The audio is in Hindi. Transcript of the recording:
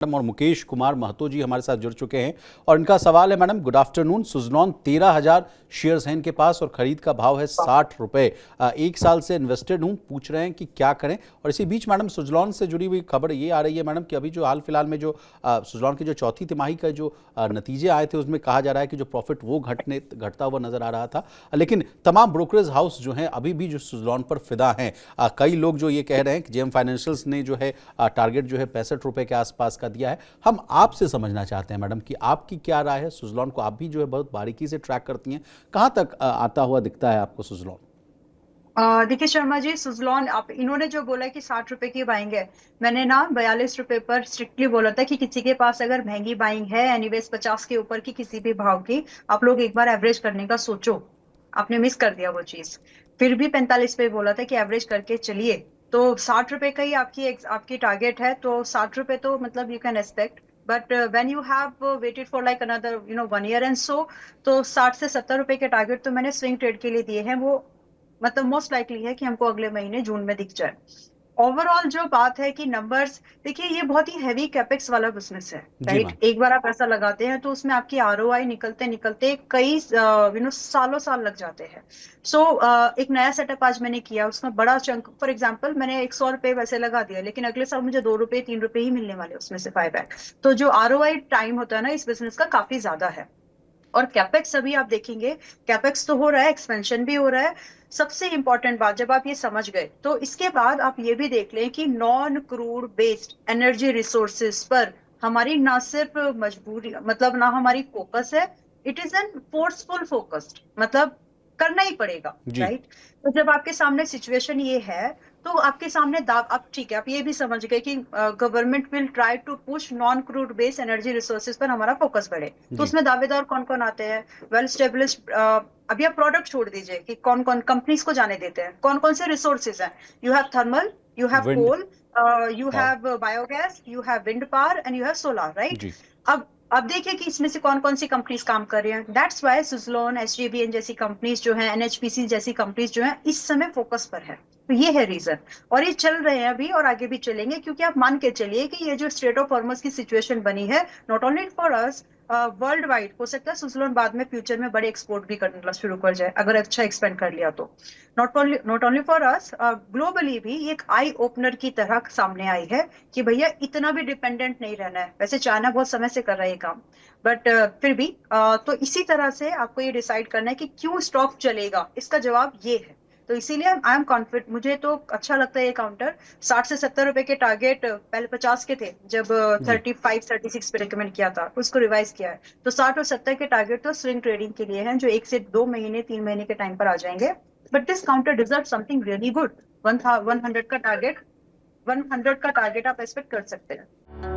और मुकेश कुमार महतो जी हमारे साथ जुड़ चुके हैं और इनका सवाल है। Madam good afternoon. Suzlon 13,000 shares हैं इनके पास और खरीद का भाव है 60 रुपए। एक साल से इन्वेस्टेड हूं, पूछ रहे हैं कि क्या करें। और इसी बीच मैडम सुज़लॉन से जुड़ी हुई खबर ये आ रही है मैडम कि अभी जो हाल फिलहाल में जो सुज़लॉन की जो चौथी तिमाही का जो नतीजे आए थे उसमें कहा जा रहा है कि जो प्रॉफिट वो घटता हुआ नजर आ रहा था। लेकिन तमाम ब्रोकरेज हाउस जो हैं अभी भी जो सुज़लॉन पर फिदा हैं। कई लोग जो ये कह रहे हैं कि जेएम फाइनेंशियल्स ने जो है टारगेट जो है 65 रुपए के आसपास का दिया है। हम आपसे समझना चाहते हैं मैडम कि आपकी क्या राय है। सुज़लॉन को आप भी जो है बहुत बारीकी से ट्रैक करती हैं, कहां तक आता हुआ दिखता है आपको सुज़लॉन? देखिए शर्मा जी, सुजलॉन आप इन्होंने जो बोला है कि 60 रुपए की बाइंग है, मैंने ना 42 रुपए पर स्ट्रिक्टली बोला था कि किसी के पास अगर महंगी बाइंग है एनीवेज 50 के ऊपर की किसी भी भाव की, आप लोग एक बार एवरेज करने का सोचो। आपने मिस कर दिया वो चीज। फिर भी 45 पे बोला था कि एवरेज करके चलिए। तो 60 रुपए का ही आपकी टारगेट है, तो 60 रुपए तो मतलब you can expect. But when you have waited for like another 1 year and so, तो 60 से 70 रुपए के टारगेट तो मैंने स्विंग ट्रेड के लिए दिए हैं। वो मतलब मोस्ट लाइकली है कि हमको अगले महीने जून में दिख जाए। ओवरऑल जो बात है कि नंबर्स, देखिए ये बहुत ही हैवी कैपेक्स वाला बिजनेस है, जी राइट। मैम। एक बार आप ऐसा लगाते हैं तो उसमें आपकी आरओआई निकलते निकलते कई सालों साल लग जाते हैं। सो एक नया सेटअप आज मैंने किया, उसमें बड़ा चंक, फॉर एग्जांपल मैंने 100 रुपए वैसे लगा दिया, लेकिन अगले साल मुझे 2 रुपए 3 रुपए ही मिलने वाले उसमें से बाय बैक। तो जो आरओआई टाइम होता है ना इस बिजनेस का, काफी ज्यादा है। और कैपेक्स अभी आप देखेंगे, कैपेक्स तो हो रहा है, एक्सपेंशन भी हो रहा है। सबसे इंपॉर्टेंट बात जब आप ये समझ गए तो इसके बाद आप ये भी देख लें कि non crude based energy resources पर हमारी ना सिर्फ मजबूरी, मतलब ना हमारी फोकस है, it is an forceful focused, मतलब करना ही पड़ेगा, जी राइट। तो जब आपके सामने सिचुएशन ये है, तो आपके सामने दाव, आप ठीक है, आप ये भी समझ गए कि government will try to push non crude based energy resources पर हमारा फोकस बढ़े। तो जी। उसमें दावेदार कौन कौन आते हैं? Well established. अभी आप प्रोडक्ट छोड़ दीजिए कि कौन कौन कंपनीज को जाने देते हैं, कौन कौन से रिसोर्सेज हैं। You have thermal, you have wind coal, you power. Have biogas, you have wind power and you have solar, right. जी अब देखिए कि इसमें से कौन कौन सी कंपनीज काम कर रही हैं। दैट्स वाई सुजलोन, एसजेवीएन जैसी कंपनीज जो हैं, एनएचपीसी जैसी कंपनीज जो हैं, इस समय फोकस पर है। तो ये है रीजन। और ये चल रहे हैं अभी और आगे भी चलेंगे, क्योंकि आप मान के चलिए कि ये जो स्ट्रेट ऑफ हॉर्मस की सिचुएशन बनी है, not only for us, world wide, हो सकता है सुजलोन बाद में फ्यूचर में बड़े एक्सपोर्ट भी करना शुरू कर जाए अगर अच्छा एक्सपेंड कर लिया तो। Not only for us, globally भी ये एक आई ओपनर की तरह सामने आई है कि भैया इतना भी डिपेंडेंट नहीं रहना है। वैसे चाइना बहुत समय से कर रहा है ये काम, बट फिर भी तो इसी तरह से आपको ये डिसाइड करना है कि क्यों स्टॉक चलेगा, इसका जवाब ये है। तो इसीलिए आई एम कॉन्फिडेंट, मुझे तो अच्छा लगता है ये काउंटर। 60 से 70 रुपए के टारगेट पहले 50 के थे जब जी। 35 36 पे रिकमेंड किया था, उसको रिवाइज किया है। तो 60 और 70 के टारगेट तो स्विंग ट्रेडिंग के लिए हैं, जो 1 से 2 महीने 3 महीने के टाइम पर आ जाएंगे। But this counter deserve something really good. 100 का टारगेट, 100 का टारगेट आप एक्सपेक्ट कर सकते हैं।